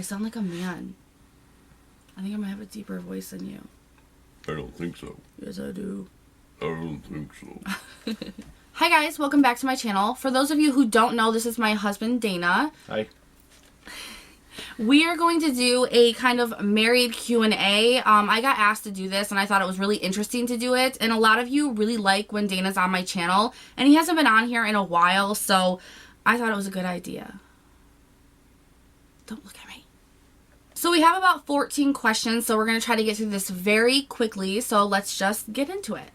sound like a man. I think I might have a deeper voice than you. I don't think so. Yes, I do. I don't think so. Hi guys, welcome back to my channel. For those of you who don't know, this is my husband, Dana. Hi. We are going to do a kind of married Q&A. I got asked to do this and I thought it was really interesting to do it. And a lot of you really like when Dana's on my channel. And he hasn't been on here in a while, so I thought it was a good idea. Don't look at me. So we have about 14 questions, so we're going to try to get through this very quickly. So let's just get into it.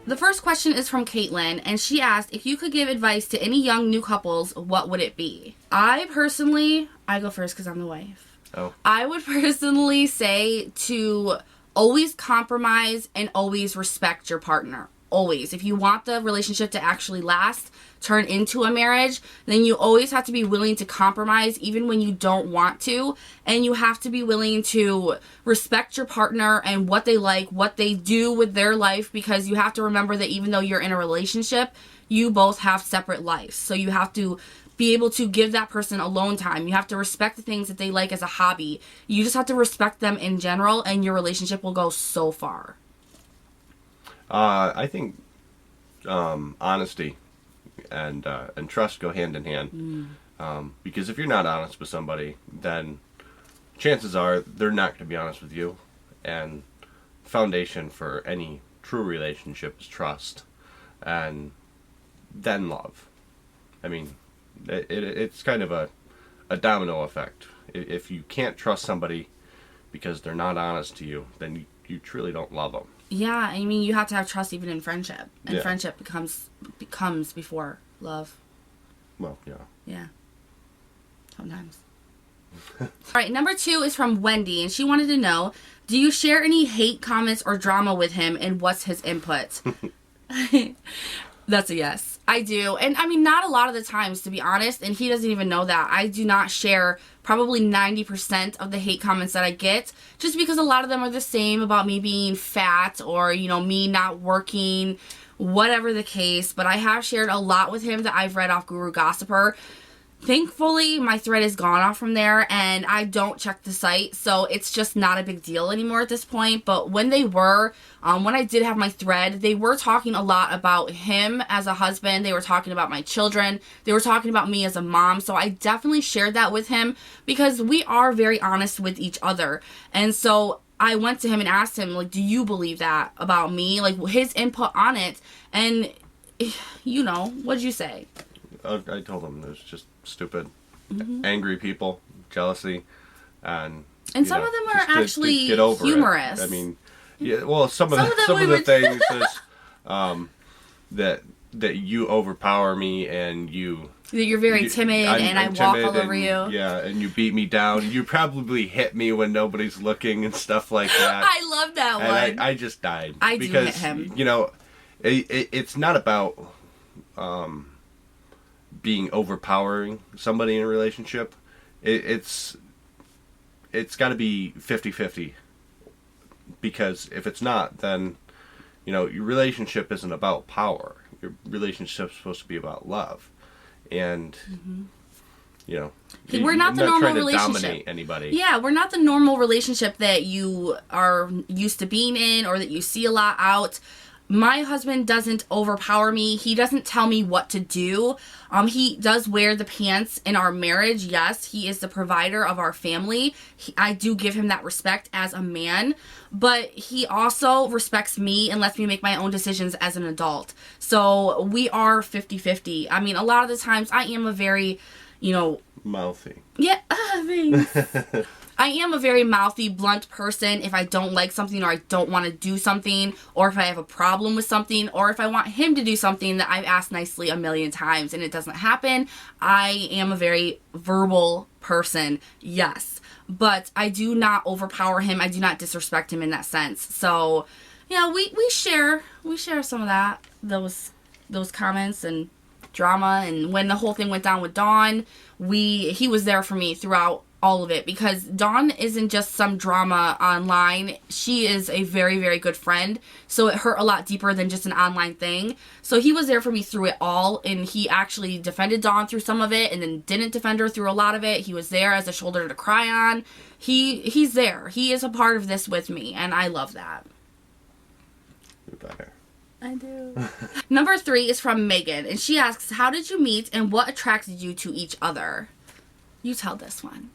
The first question is from Caitlin, and she asked, if you could give advice to any young new couples, what would it be? I go first because I'm the wife. Oh. I would personally say to always compromise and always respect your partner. Always. If you want the relationship to actually last, turn into a marriage, then you always have to be willing to compromise even when you don't want to. And you have to be willing to respect your partner and what they like, what they do with their life, because you have to remember that even though you're in a relationship, you both have separate lives. So you have to be able to give that person alone time. You have to respect the things that they like as a hobby. You just have to respect them in general, and your relationship will go so far. I think honesty and trust go hand in hand. Because if you're not honest with somebody, then chances are they're not going to be honest with you. And foundation for any true relationship is trust, and then love. I mean, it's kind of a domino effect. If you can't trust somebody because they're not honest to you, then you truly don't love them. Yeah, I mean, you have to have trust even in friendship. And Yeah. friendship becomes before love. Well, yeah. Yeah. Sometimes. All right, number 2 is from Wendy, and she wanted to know, do you share any hate comments or drama with him, and what's his input? That's a yes. I do. And I mean, not a lot of the times, to be honest, and he doesn't even know that. I do not share probably 90% of the hate comments that I get, just because a lot of them are the same about me being fat or, you know, me not working, whatever the case. But I have shared a lot with him that I've read off Guru Gossiper. Thankfully, my thread is gone off from there, and I don't check the site, so it's just not a big deal anymore at this point. But when they were, when I did have my thread, they were talking a lot about him as a husband. They were talking about my children. They were talking about me as a mom. So I definitely shared that with him because we are very honest with each other. And so I went to him and asked him, like, do you believe that about me? Like, his input on it. And, you know, what'd you say? I told him it was just stupid, angry people, jealousy, and some of them are actually get over humorous. I mean, yeah. Well, some of the things is that you overpower me, and you're very timid, and I walk all over you. Yeah, and you beat me down. You probably hit me when nobody's looking and stuff like that. I love that and one. I just died. I because, do hit him. You know, it's not about being overpowering somebody in a relationship. It's got to be 50-50, because if it's not, then, you know, your relationship isn't about power. Your relationship's supposed to be about love, and you know, we're not the normal relationship. To dominate anybody. Yeah, we're not the normal relationship that you are used to being in, or that you see a lot out. My husband doesn't overpower me. He doesn't tell me what to do. He does wear the pants in our marriage. Yes, he is the provider of our family. I do give him that respect as a man, but he also respects me and lets me make my own decisions as an adult. So we are 50-50. I mean, a lot of the times I am a very, you know... mouthy. Yeah, thanks. I am a very mouthy, blunt person if I don't like something, or I don't want to do something, or if I have a problem with something, or if I want him to do something that I've asked nicely a million times and it doesn't happen. I am a very verbal person, yes. But I do not overpower him. I do not disrespect him in that sense. So, yeah, we share some of that, those comments and drama. And when the whole thing went down with Dawn, he was there for me throughout all of it, because Dawn isn't just some drama online. She is a very, very good friend, so it hurt a lot deeper than just an online thing. So he was there for me through it all, and he actually defended Dawn through some of it and then didn't defend her through a lot of it. He was there as a shoulder to cry on. He's there. He is a part of this with me, and I love that. You're better. I do. Number 3 is from Megan, and she asks, how did you meet and what attracted you to each other? You tell this one.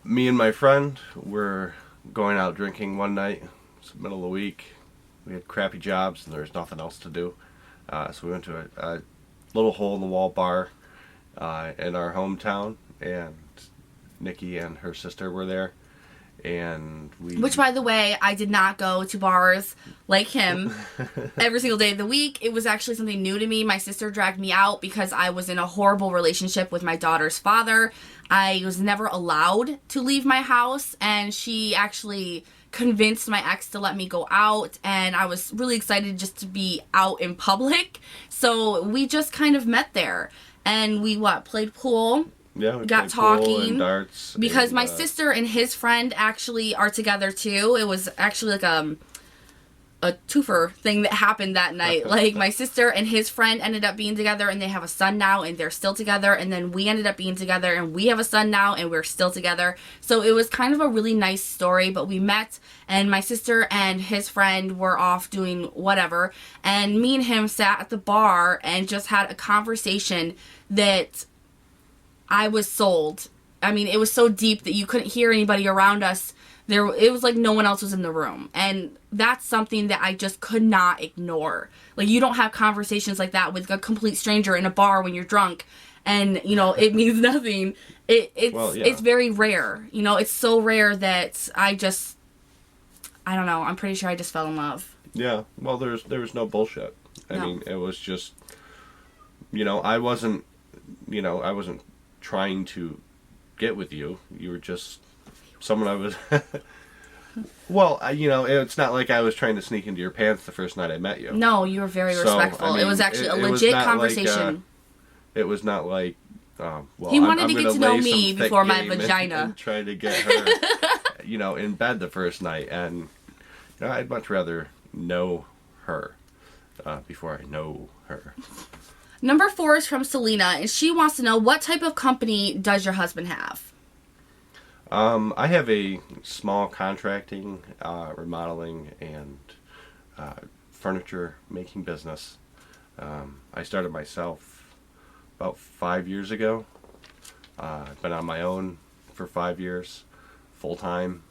Me and my friend were going out drinking one night. It's the middle of the week. We had crappy jobs and there was nothing else to do. So we went to a little hole-in-the-wall bar in our hometown, and Nikki and her sister were there. And Which, by the way, I did not go to bars like him every single day of the week. It was actually something new to me. My sister dragged me out because I was in a horrible relationship with my daughter's father. I was never allowed to leave my house, and she actually convinced my ex to let me go out, and I was really excited just to be out in public. So we just kind of met there, and we played pool. Yeah, we got played talking pool and darts, because and, my sister and his friend actually are together too. It was actually like a twofer thing that happened that night. Like, my sister and his friend ended up being together, and they have a son now, and they're still together. And then we ended up being together, and we have a son now, and we're still together. So it was kind of a really nice story. But we met, and my sister and his friend were off doing whatever, and me and him sat at the bar and just had a conversation that I was sold. I mean, it was so deep that you couldn't hear anybody around us. It was like no one else was in the room. And that's something that I just could not ignore. Like, you don't have conversations like that with a complete stranger in a bar when you're drunk. And, you know, it means nothing. It's very rare. You know, it's so rare that I don't know. I'm pretty sure I just fell in love. Yeah. Well, there was no bullshit. I mean, it was just, I wasn't trying to get with you. You were just someone I was well, it's not like I was trying to sneak into your pants the first night I met you. No, you were very respectful. I mean, it was actually a legit conversation. It was not like he wanted to get to know me before my vagina and try to get her in bed the first night, and I'd much rather know her before I know her. Number 4 is from Selena, and she wants to know, what type of company does your husband have? I have a small contracting, remodeling, and furniture making business. I started myself about 5 years ago. I've been on my own for 5 years, full time,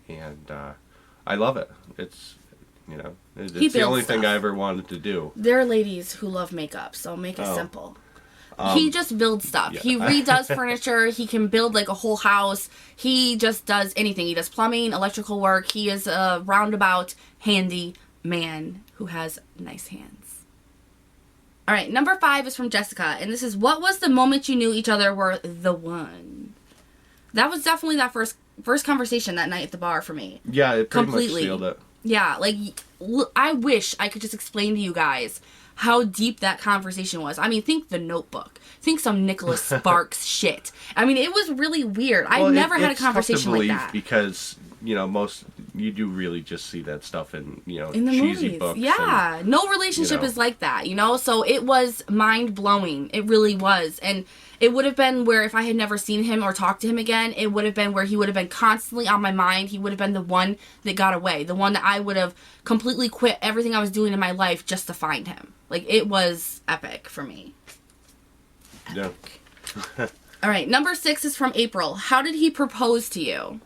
and I love it. It's the only thing I ever wanted to do. There are ladies who love makeup, so make it simple. He just builds stuff. Yeah. He redoes furniture. He can build like a whole house. He just does anything. He does plumbing, electrical work. He is a roundabout, handy man who has nice hands. All right, number 5 is from Jessica, and this is, what was the moment you knew each other were the one? That was definitely that first conversation that night at the bar for me. Yeah, it pretty much sealed it. Yeah, like, I wish I could just explain to you guys how deep that conversation was. I mean, think The Notebook. Think some Nicholas Sparks shit. I mean, it was really weird. I've never had a conversation like that. Because, you do really just see that stuff in the cheesy movies. Books. Yeah, no relationship is like that, So it was mind-blowing. It really was. And it would have been where, if I had never seen him or talked to him again, it would have been where he would have been constantly on my mind. He would have been the one that got away. The one that I would have completely quit everything I was doing in my life just to find him. Like, it was epic for me. Epic. Yeah. All right, number 6 is from April. How did he propose to you?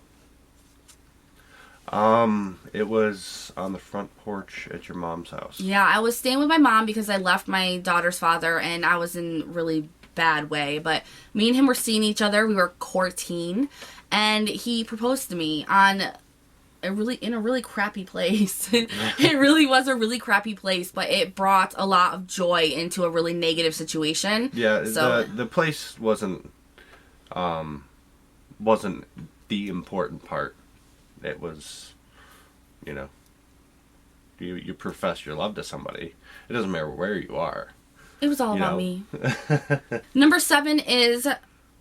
It was on the front porch at your mom's house. Yeah, I was staying with my mom because I left my daughter's father, and I was in really bad way. But me and him were seeing each other. We were courting, and he proposed to me in a really crappy place. It really was a really crappy place, but it brought a lot of joy into a really negative situation. Yeah, so the place wasn't the important part. It was, you profess your love to somebody. It doesn't matter where you are. It was all You about know. me. Number 7 is,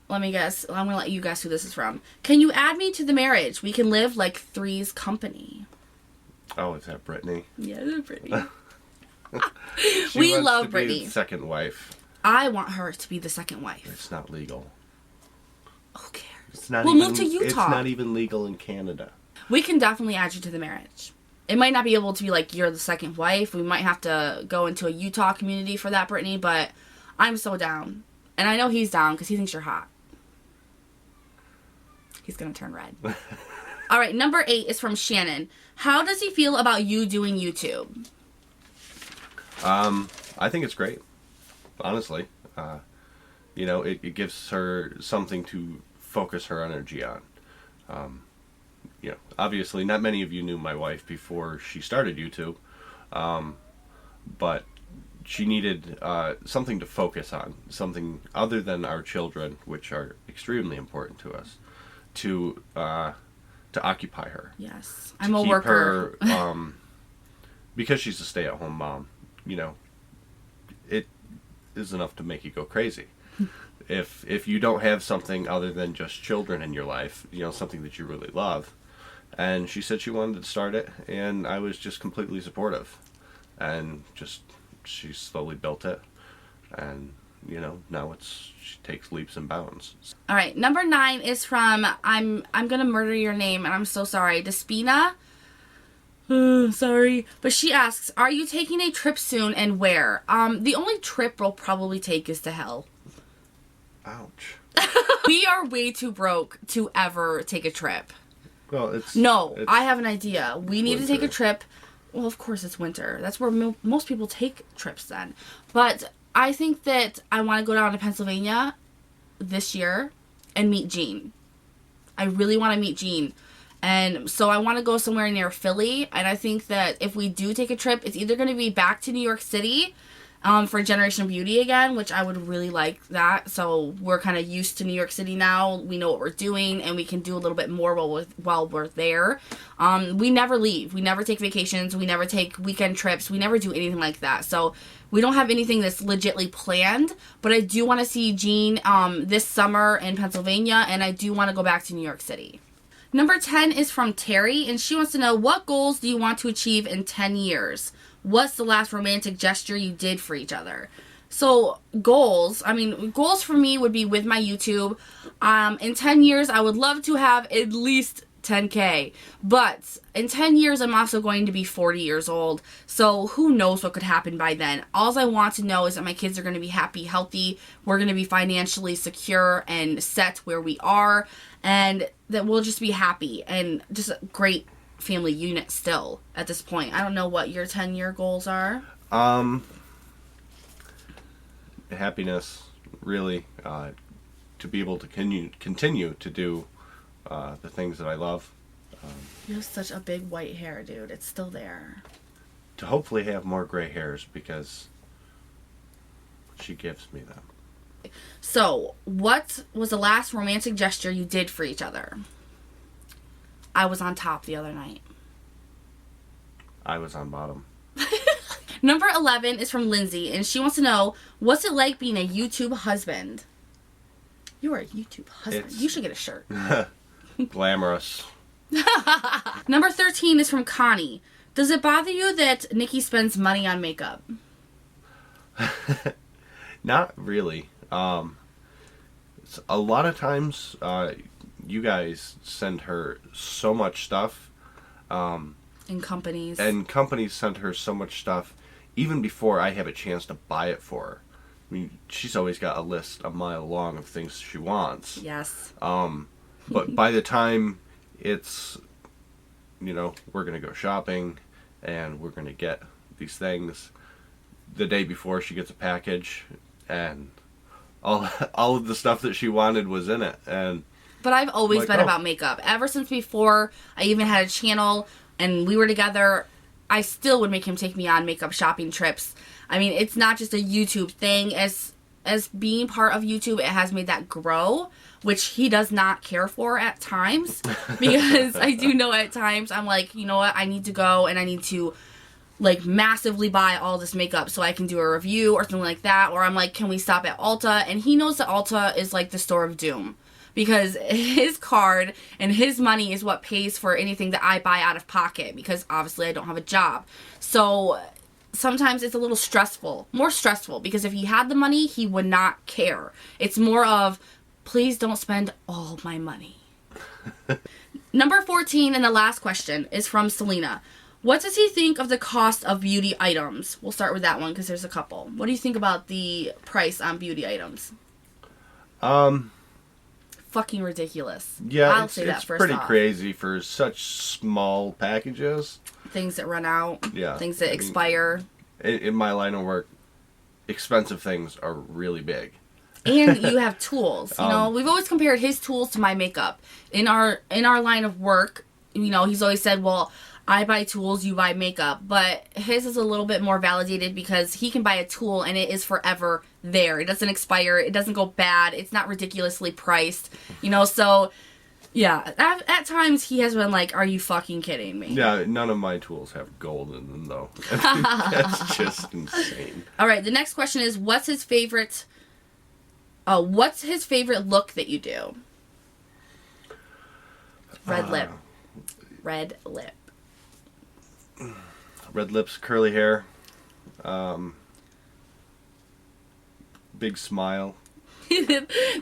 let me guess. I'm going to let you guess who this is from. Can you add me to the marriage? We can live like three's company. Oh, is that Brittany? Yeah, it's Brittany. She We wants love to be Brittany. the second wife. I want her to be the second wife. It's not legal. Who cares? It's not We'll even, move to Utah. It's not even legal in Canada. We can definitely add you to the marriage. It might not be able to be like you're the second wife. We might have to go into a Utah community for that, Brittany, but I'm so down. And I know he's down because he thinks you're hot. He's going to turn red. All right, number 8 is from Shannon. How does he feel about you doing YouTube? I think it's great, honestly. You know, it gives her something to focus her energy on. You know, obviously, not many of you knew my wife before she started YouTube, but she needed something to focus on, something other than our children, which are extremely important to us, to occupy her. Yes, To I'm a keep worker. Her, because she's a stay-at-home mom, you know, it is enough to make you go crazy. If you don't have something other than just children in your life, you know, something that you really love. And she said she wanted to start it, and I was just completely supportive. And just, she slowly built it. And, you know, now she takes leaps and bounds. All right, number 9 is from, I'm going to murder your name, and I'm so sorry, Despina. Sorry. But she asks, are you taking a trip soon and where? The only trip we'll probably take is to hell. Ouch. We are way too broke to ever take a trip. Well, No, it's I have an idea. We need to take a winter. trip. Well, of course it's winter. That's where most people take trips then. But I think that I want to go down to Pennsylvania this year and meet Gene. I really want to meet Gene. And so I want to go somewhere near Philly. And I think that if we do take a trip, it's either going to be back to New York City for Generation Beauty again, which I would really like that. So we're kind of used to New York City now. We know what we're doing, and we can do a little bit more while we're there. We never leave. We never take vacations. We never take weekend trips. We never do anything like that. So we don't have anything that's legitly planned, but I do want to see Gene this summer in Pennsylvania, and I do want to go back to New York City. Number 10 is from Terry, and she wants to know, what goals do you want to achieve in 10 years? What's the last romantic gesture you did for each other? So, goals for me would be with my YouTube. In 10 years, I would love to have at least 10K. But in 10 years, I'm also going to be 40 years old. So, who knows what could happen by then? All I want to know is that my kids are going to be happy, healthy. We're going to be financially secure and set where we are. And that we'll just be happy and just a great family unit still at this point. I don't know what your 10-year goals are. Happiness, really, to be able to continue to do the things that I love. You have such a big white hair, dude. It's still there. To hopefully have more gray hairs because she gives me them. So, what was the last romantic gesture you did for each other? I was on top the other night. I was on bottom. Number 11 is from Lindsay, and she wants to know, what's it like being a YouTube husband? You are a YouTube husband. You should get a shirt. Glamorous. Number 13 is from Connie. Does it bother you that Nikki spends money on makeup? Not really. It's a lot of times, you guys send her so much stuff. In companies. And companies send her so much stuff even before I have a chance to buy it for her. I mean, she's always got a list a mile long of things she wants. Yes. But by the time it's, you know, we're going to go shopping and we're going to get these things, the day before she gets a package and all of the stuff that she wanted was in it. But I've always like, been oh. about makeup. Ever since before I even had a channel and we were together, I still would make him take me on makeup shopping trips. I mean, it's not just a YouTube thing. As being part of YouTube, it has made that grow, which he does not care for at times. Because I do know at times I'm like, you know what, I need to go and I need to like massively buy all this makeup so I can do a review or something like that. Or I'm like, can we stop at Ulta? And he knows that Ulta is like the store of doom, because his card and his money is what pays for anything that I buy out of pocket, because obviously I don't have a job. So sometimes it's a little stressful, more stressful, because if he had the money, he would not care. It's more of, please don't spend all my money. Number 14 and the last question is from Selena. What does he think of the cost of beauty items? We'll start with that one because there's a couple. What do you think about the price on beauty items? Fucking ridiculous. Yeah, I'll say that it's first pretty off. crazy for such small packages. Things that run out. Yeah. Things that expire. In my line of work, expensive things are really big. And you have tools. You know, we've always compared his tools to my makeup. In our line of work, you know, he's always said, well, I buy tools, you buy makeup. But his is a little bit more validated because he can buy a tool and it is forever there. It doesn't expire. It doesn't go bad. It's not ridiculously priced. You know, so yeah, at times he has been like, are you fucking kidding me? Yeah, none of my tools have gold in them, though. That's just insane. All right, the next question is, what's his favorite look that you do? Red lip. Red lip. Red lips, curly hair, big smile.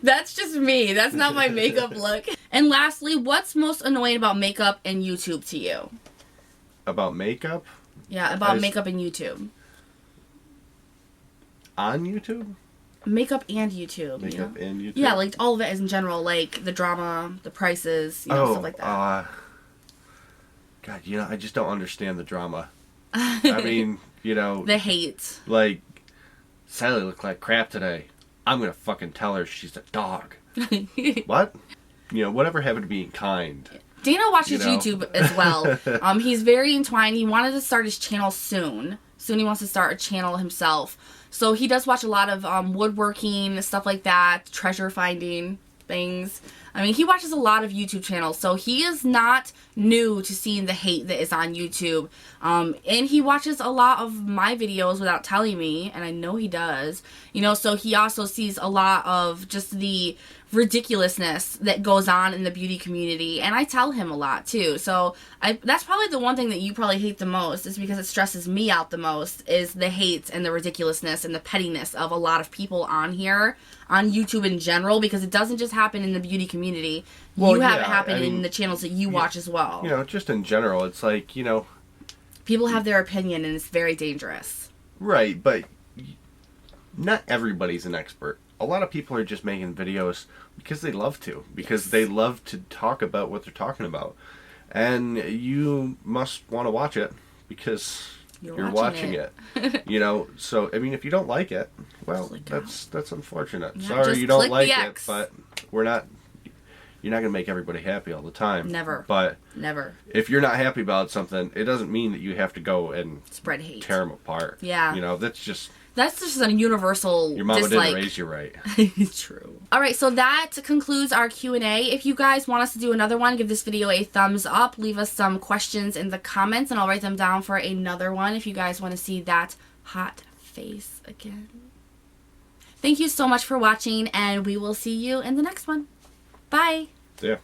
That's just me. That's not my makeup look. And lastly, what's most annoying about makeup and YouTube to you? About makeup? Yeah, about makeup and YouTube. On YouTube? Makeup and YouTube. Makeup and YouTube? Yeah, like all of it as in general, like the drama, the prices, you know, stuff like that. God, you know, I just don't understand the drama. I mean, you know. The hate. Like, Sally looked like crap today. I'm going to fucking tell her she's a dog. What? You know, whatever happened to being kind. Dana watches YouTube as well. He's very entwined. He wanted to start his channel soon. Soon he wants to start a channel himself. So he does watch a lot of woodworking, stuff like that, treasure finding things. I mean, he watches a lot of YouTube channels, so he is not new to seeing the hate that is on YouTube. And he watches a lot of my videos without telling me, and I know he does. You know, so he also sees a lot of just the ridiculousness that goes on in the beauty community, and I tell him a lot too. So that's probably the one thing that you probably hate the most, is because it stresses me out the most, is the hate and the ridiculousness and the pettiness of a lot of people on here, on YouTube in general, because it doesn't just happen in the beauty community. Well, you have it happen in the channels that you watch as well. You know, just in general, it's like, you know, people have their opinion and it's very dangerous. Right, but not everybody's an expert. A lot of people are just making videos because they love to. Because they love to talk about what they're talking about. And you must want to watch it because you're watching it. You know, so, I mean, if you don't like it, well, that's unfortunate. Yeah, sorry just you don't click like the it, X. but you're not going to make everybody happy all the time. Never. But never. If you're not happy about something, it doesn't mean that you have to go and spread hate, tear them apart. Yeah. You know, that's just a universal your mama dislike. didn't raise you right. True. All right, so that concludes our Q&A. If you guys want us to do another one, give this video a thumbs up. Leave us some questions in the comments, and I'll write them down for another one if you guys want to see that hot face again. Thank you so much for watching, and we will see you in the next one. Bye. Yeah.